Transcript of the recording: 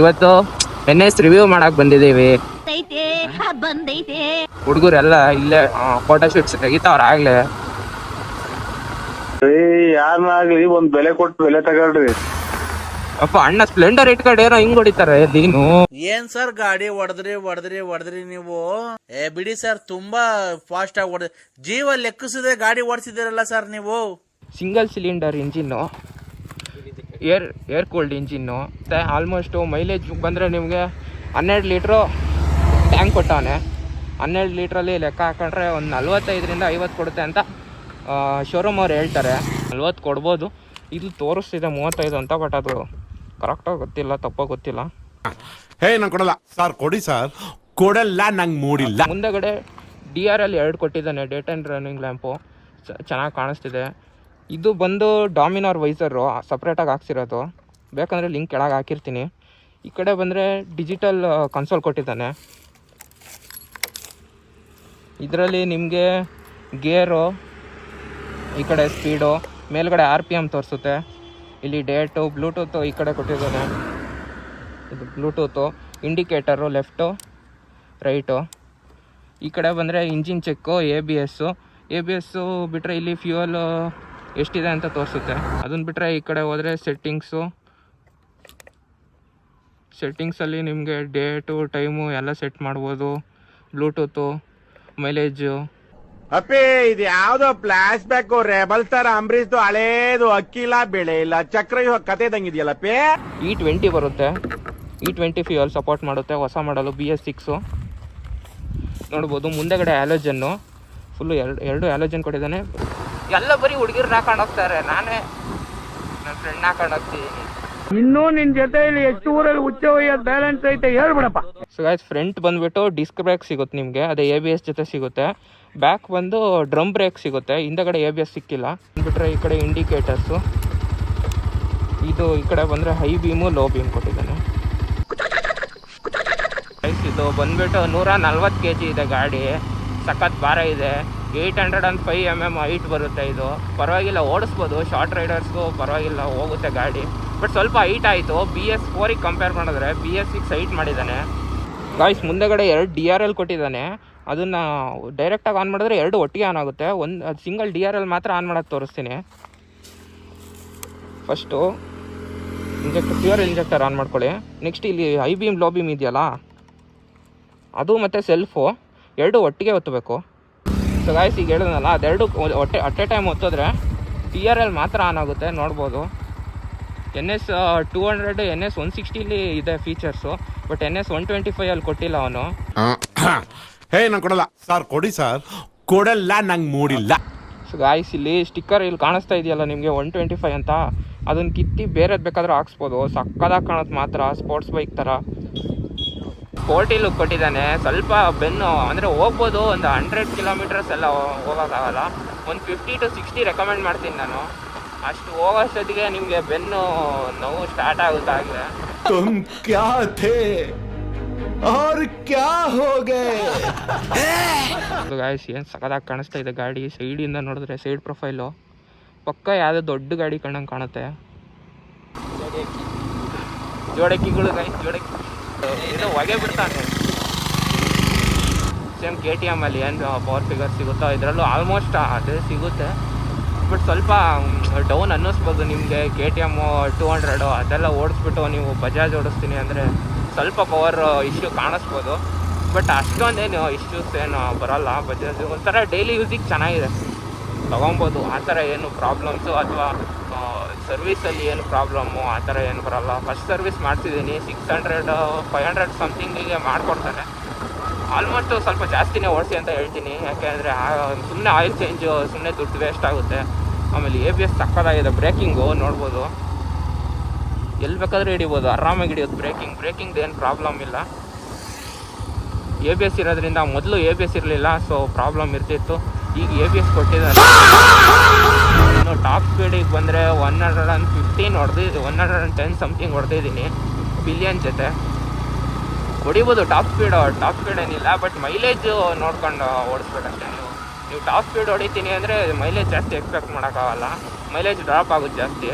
ಇವತ್ತು NS review ಮಾಡಕ್ ಬಂದಿದ್ದೀವಿ. ಹುಡುಗರೆಲ್ಲ ಇಲ್ಲೇ ಫೋಟೋ ಶೂಟ್ಸ್ ತೆಗಿತಾವ್ರ ಆಗ್ಲೇ. ಯಾರನ್ನಾಗ್ಲಿ ಒಂದ್ ಬೆಲೆ ಕೊಟ್ಟು ಬೆಲೆ ತಗೊಳ್ರಿ. ಅಪ್ಪ ಅಣ್ಣ ಸ್ಪ್ಲೆಂಡರ್ ಇಟ್ಕೊಂಡು ಏನೋ ಹಿಂಗ್ ಹೊಡಿತಾರೆ ನೀನು. ಏನ್ ಸರ್ ಗಾಡಿ ಹೊಡೆದ್ರಿ ನೀವು? ಬಿಡಿ ಸರ್, ತುಂಬಾ ಫಾಸ್ಟ್ ಆಗಿ ಹೊಡೆದ್ರಿ. ಜೀವ ಲೆಕ್ಕಿಸದೆ ಗಾಡಿ ಓಡಿಸಿದಿರಲ್ಲ ಸರ್ ನೀವು. Single cylinder engine, air cooled engine. ಮತ್ತು ಆಲ್ಮೋಸ್ಟು ಮೈಲೇಜ್ ಬಂದರೆ ನಿಮಗೆ 12 ಲೀಟ್ರು ಟ್ಯಾಂಕ್ ಕೊಟ್ಟವನೆ. 12 ಲೀಟ್ರಲ್ಲಿ ಲೆಕ್ಕ ಹಾಕೊಂಡ್ರೆ ಒಂದು 45-50 ಕೊಡುತ್ತೆ ಅಂತ ಶೋರೂಮ್ ಅವ್ರು ಹೇಳ್ತಾರೆ. 40 ಕೊಡ್ಬೋದು. ಇದು ತೋರಿಸ್ತಿದೆ 35 ಅಂತ, ಬಟ್ ಅದು ಕರೆಕ್ಟಾಗಿ ಗೊತ್ತಿಲ್ಲ, ತಪ್ಪಾಗಿ ಗೊತ್ತಿಲ್ಲ. ನಂಗೆ ಕೊಡಲ್ಲ ಸರ್, ಕೊಡಿ ಸರ್. ಕೊಡಲ್ಲ, ನಂಗೆ ಮೂಡಿಲ್ಲ. ಮುಂದಗಡೆ DRL 2 ಕೊಟ್ಟಿದ್ದಾನೆ, ಡೇ ಟೈಮ್ ರನ್ನಿಂಗ್ ಲ್ಯಾಂಪು, ಚೆನ್ನಾಗಿ ಕಾಣಿಸ್ತಿದೆ. ಇದು ಬಂದು ಡಾಮಿನಾರ್ ವೈಸರು ಸಪ್ರೇಟಾಗಿ ಹಾಕ್ಸಿರೋದು, ಬೇಕಂದರೆ ಲಿಂಕ್ ಕೆಳಗೆ ಹಾಕಿರ್ತೀನಿ. ಈ ಕಡೆ ಬಂದರೆ ಡಿಜಿಟಲ್ ಕನ್ಸೋಲ್ ಕೊಟ್ಟಿದ್ದಾನೆ. ಇದರಲ್ಲಿ ನಿಮಗೆ ಗೇರು, ಈ ಕಡೆ ಸ್ಪೀಡು, ಮೇಲ್ಗಡೆ RPM ತೋರಿಸುತ್ತೆ. ಇಲ್ಲಿ ಡೇಟು, ಬ್ಲೂಟೂತು ಈ ಕಡೆ ಕೊಟ್ಟಿದ್ದಾನೆ. ಇದು ಬ್ಲೂಟೂತು, ಇಂಡಿಕೇಟರು ಲೆಫ್ಟು ರೈಟು. ಈ ಕಡೆ ಬಂದರೆ ಇಂಜಿನ್ ಚೆಕ್ಕು, ABS ಬಿಟ್ಟರೆ ಇಲ್ಲಿ ಫ್ಯೂಯಲ್ ಎಷ್ಟಿದೆ ಅಂತ ತೋರಿಸುತ್ತೆ. ಅದನ್ನು ಬಿಟ್ಟರೆ ಈ ಕಡೆ ಹೋದರೆ ಸೆಟ್ಟಿಂಗ್ಸಲ್ಲಿ ನಿಮಗೆ ಡೇಟು, ಟೈಮು ಎಲ್ಲ ಸೆಟ್ ಮಾಡ್ಬೋದು. Bluetooth, mileage. ಅಪ್ಪೇ, ಇದು ಯಾವ್ದೋ ಫ್ಲಾಶ್ ಬ್ಯಾಕ್ ರೆಬಲ್ ತರ ಅಂಬರೀಶ್ ಹಳೇದು, ಅಕ್ಕಿಲ್ಲ ಬೆಳೆ ಇಲ್ಲ, ಚಕ್ರ ಕತೆ ತಂಗಿದ್ಯಲ್ಲಪ್ಪೇ. E20 ಬರುತ್ತೆ. E20 ಫ್ಯೂಯಲ್ ಸಪೋರ್ಟ್ ಮಾಡುತ್ತೆ. ಹೊಸ ಮಾಡಲು BS6 ನೋಡ್ಬೋದು. ಮುಂದೆಗಡೆ ಹ್ಯಾಲೋಜನ್ನು ಫುಲ್ಲು ಎರಡು ಹ್ಯಾಲೋಜನ್ ಕೊಟ್ಟಿದ್ದಾನೆ. ಎಲ್ಲ ಬರೀ ಹುಡುಗಿರು ಹಾಕೊಂಡು ಹೋಗ್ತಾರೆ. ನಾನೇ ನನ್ನ ಫ್ರೆಂಡ್ ಹಾಕೊಂಡು ಹೋಗ್ತಿದ್ದೀನಿ. ಇನ್ನೂ ನಿನ್ ಜೊತೆಯಲ್ಲಿ ಎಷ್ಟು ಊರಲ್ಲಿ ಹುಚ್ಚ ಒಯ್ಯೋದು ಬ್ಯಾಲೆನ್ಸ್ ಐತೆ ಹೇಳ್ಬಿಡಪ್ಪ. ಸೊ ಗೈಸ್, ಫ್ರಂಟ್ ಬಂದುಬಿಟ್ಟು ಡಿಸ್ಕ್ ಬ್ರೇಕ್ ಸಿಗುತ್ತೆ ನಿಮಗೆ, ಅದೇ ABS ಜೊತೆ ಸಿಗುತ್ತೆ. ಬ್ಯಾಕ್ ಬಂದು ಡ್ರಮ್ ಬ್ರೇಕ್ ಸಿಗುತ್ತೆ. ಹಿಂದಗಡೆ ABS ಸಿಕ್ಕಿಲ್ಲ. ಬಿಟ್ಟರೆ ಈ ಕಡೆ ಇಂಡಿಕೇಟರ್ಸು. ಇದು ಈ ಕಡೆ ಬಂದರೆ ಹೈ ಬೀಮು, ಲೋ ಬೀಮ್ ಕೊಟ್ಟಿದ್ದಾನೆ. ಇದು ಬಂದುಬಿಟ್ಟು 140 kg ಇದೆ ಗಾಡಿ. ಸಖತ್ ಭಾರ ಇದೆ. 805 mm ಹೈಟ್ ಬರುತ್ತೆ. ಇದು ಪರವಾಗಿಲ್ಲ, ಓಡಿಸ್ಬೋದು. ಶಾರ್ಟ್ ರೈಡರ್ಸ್ಗೂ ಪರವಾಗಿಲ್ಲ, ಹೋಗುತ್ತೆ ಗಾಡಿ. ಬಟ್ ಸ್ವಲ್ಪ ಹೈಟ್ ಆಯಿತು. BS4ಗೆ ಕಂಪೇರ್ ಮಾಡಿದ್ರೆ BS6 ಹೈಟ್ ಮಾಡಿದ್ದಾನೆ. ಗಾಯ್ಸ್, ಮುಂದೆಗಡೆ 2 DRL ಕೊಟ್ಟಿದ್ದಾನೆ. ಅದನ್ನು ಡೈರೆಕ್ಟಾಗಿ ಆನ್ ಮಾಡಿದ್ರೆ 2 ಒಟ್ಟಿಗೆ ಆನ್ ಆಗುತ್ತೆ. ಅದು ಸಿಂಗಲ್ DRL ಮಾತ್ರ ಆನ್ ಮಾಡೋಕ್ಕೆ ತೋರಿಸ್ತೀನಿ. ಫಸ್ಟು ಫ್ಯೂಯಲ್ ಇಂಜೆಕ್ಟರ್ ಆನ್ ಮಾಡ್ಕೊಳ್ಳಿ. ನೆಕ್ಸ್ಟ್ ಇಲ್ಲಿ ಹೈ ಬೀಮ್, ಲೋ ಬೀಮ್ ಇದೆಯಲ್ಲ, ಅದು ಮತ್ತು ಸೆಲ್ಫು 2 ಒಟ್ಟಿಗೆ ಒತ್ತಬೇಕು. ಸೊ ಗಾಯ್ಸ್, ಈಗ ಹೇಳಿದ್ನಲ್ಲ, ಅದೆರಡು ಅಟ್ ಎ ಟೈಮ್ ಒತ್ತಿದ್ರೆ DRL ಮಾತ್ರ ಆನ್ ಆಗುತ್ತೆ. ನೋಡ್ಬೋದು. NS 200, NS 160 ಇದೆ ಫೀಚರ್ಸು, ಬಟ್ NS 125 ಕೊಟ್ಟಿಲ್ಲ ಅವನು. ನಂಗೆ ಕೊಡಲ್ಲ ಸರ್, ಕೊಡಿ ಸರ್. ಕೊಡಲ್ಲ, ನಂಗೆ ಮೂಡಿಲ್ಲ. ಸೊ ಗಾಯ್ಸ್, ಇಲ್ಲಿ ಸ್ಟಿಕ್ಕರ್ ಇಲ್ಲಿ ಕಾಣಿಸ್ತಾ ಇದೆಯಲ್ಲ ನಿಮಗೆ 125 ಅಂತ, ಅದನ್ನು ಕಿತ್ತಿ ಬೇರೆದು ಬೇಕಾದರೂ ಹಾಕ್ಸ್ಬೋದು. ಸಕ್ಕದಾಗಿ ಕಾಣುತ್ತೆ ಮಾತ್ರ, ಸ್ಪೋರ್ಟ್ಸ್ ಬೈಕ್ ಥರ. ಸ್ಪೋರ್ಟಿ ಲುಕ್ ಕೊಟ್ಟಿದ್ದಾನೆ. ಸ್ವಲ್ಪ ಬೆನ್ನು ಅಂದರೆ ಹೋಗ್ಬೋದು, ಒಂದು 100 ಕಿಲೋಮೀಟರ್ಸ್ ಎಲ್ಲ ಹೋಗೋಕ್ಕಾಗಲ್ಲ. ಒಂದು 50 to 60 ರೆಕಮೆಂಡ್ ಮಾಡ್ತೀನಿ ನಾನು. ಅಷ್ಟು ಹೋಗೋಷ್ಟೊತ್ತಿಗೆ ನಿಮಗೆ ಬೆನ್ನು ನೋವು ಸ್ಟಾರ್ಟ್ ಆಗುತ್ತೆ ಆಗಲೇ. ತುಮ್ ಕ್ಯಾ ಥೇ ಔರ್ ಕ್ಯಾ ಹೋ ಗಯೇ. ಗಾಯ್ಸ್, ಏನು ಸಖತ್ತಾಗಿ ಕಾಣಿಸ್ತಾ ಇದೆ ಗಾಡಿ. ಸೈಡಿಂದ ನೋಡಿದ್ರೆ ಸೈಡ್ ಪ್ರೊಫೈಲು ಪಕ್ಕ ಯಾವುದೋ ದೊಡ್ಡ ಗಾಡಿ ಕಂಡಂಗೆ ಕಾಣುತ್ತೆ. ಜೋಡಕ್ಕಿಗಳು ಗಾಯ್ಸ್, ಜೋಡಕ್ಕಿ ಇದು ಹೊಗೆ ಬಿಡ್ತಾನೆ. ಸೇಮ್ KTM ಅಲ್ಲಿ ಏನು ಪವರ್ ಫಿಗರ್ ಸಿಗುತ್ತೋ ಇದರಲ್ಲೂ ಆಲ್ಮೋಸ್ಟ್ ಅದೇ ಸಿಗುತ್ತೆ. ಬಟ್ ಸ್ವಲ್ಪ ಡೌನ್ ಅನ್ನಿಸ್ಬೋದು ನಿಮಗೆ. KTM 200 ಅದೆಲ್ಲ ಓಡಿಸ್ಬಿಟ್ಟು ನೀವು ಬಜಾಜ್ ಓಡಿಸ್ತೀನಿ ಅಂದರೆ ಸ್ವಲ್ಪ ಪವರ್ ಇಶ್ಯೂ ಕಾಣಿಸ್ಬೋದು. ಬಟ್ ಅಷ್ಟೊಂದೇನು ಇಶ್ಯೂಸ್ ಏನು ಬರೋಲ್ಲ. ಬಜಾಜ್ ಒಂಥರ ಡೈಲಿ ಯೂಸಿಗೆ ಚೆನ್ನಾಗಿದೆ, ತೊಗೊಬೋದು. ಆ ಥರ ಏನು ಪ್ರಾಬ್ಲಮ್ಸು ಅಥವಾ ಸರ್ವಿಸಲ್ಲಿ ಏನು ಪ್ರಾಬ್ಲಮ್ಮು ಆ ಥರ ಏನು ಬರೋಲ್ಲ. ಫಸ್ಟ್ ಸರ್ವಿಸ್ ಮಾಡಿಸಿದ್ದೀನಿ, 600-500 ಸಮಥಿಂಗಿಗೆ ಮಾಡಿಕೊಡ್ತಾರೆ. ಆಲ್ಮೋಸ್ಟ್ ಸ್ವಲ್ಪ ಜಾಸ್ತಿನೇ ಓಡಿಸಿ ಅಂತ ಹೇಳ್ತೀನಿ. ಯಾಕೆಂದರೆ ಸುಮ್ಮನೆ ಆಯಿಲ್ ಚೇಂಜು, ಸುಮ್ಮನೆ ದುಡ್ಡು ವೇಸ್ಟ್ ಆಗುತ್ತೆ. ಆಮೇಲೆ ABS ಸಕ್ಕತ್ತಾಗಿದೆ. ಬ್ರೇಕಿಂಗು ನೋಡ್ಬೋದು, ಎಲ್ಲಿ ಬೇಕಾದರೂ ಹಿಡಿಬೋದು, ಆರಾಮಾಗಿ ಹಿಡಿಯೋದು. ಬ್ರೇಕಿಂಗ್ದು ಏನು ಪ್ರಾಬ್ಲಮ್ ಇಲ್ಲ. ABS ಇರೋದ್ರಿಂದ, ಮೊದಲು ABS ಇರಲಿಲ್ಲ, ಸೊ ಪ್ರಾಬ್ಲಮ್ ಇರ್ತಿತ್ತು. ಈಗ ABS ಕೊಟ್ಟಿದ್ದಾರೆ. ಇನ್ನು ಟಾಪ್ ಸ್ಪೀಡಿಗೆ ಬಂದರೆ 115 ಹೊಡೆದು 110 ಸಮಥಿಂಗ್ ಹೊಡೆದಿದ್ದೀನಿ ಬಿಲಿಯನ್ ಜೊತೆ. ಹೊಡಿಬೋದು ಟಾಪ್ ಸ್ಪೀಡ್ ಏನಿಲ್ಲ. ಬಟ್ ಮೈಲೇಜ್ ನೋಡ್ಕೊಂಡು ಓಡಿಸ್ಬೇಕಷ್ಟೇ. ನೀವು ಟಾಪ್ ಸ್ಪೀಡ್ ಹೊಡಿತೀನಿ ಅಂದರೆ ಮೈಲೇಜ್ ಜಾಸ್ತಿ ಎಕ್ಸ್ಪೆಕ್ಟ್ ಮಾಡೋಕ್ಕಾಗಲ್ಲ. ಮೈಲೇಜ್ ಡ್ರಾಪ್ ಆಗುತ್ತೆ ಜಾಸ್ತಿ.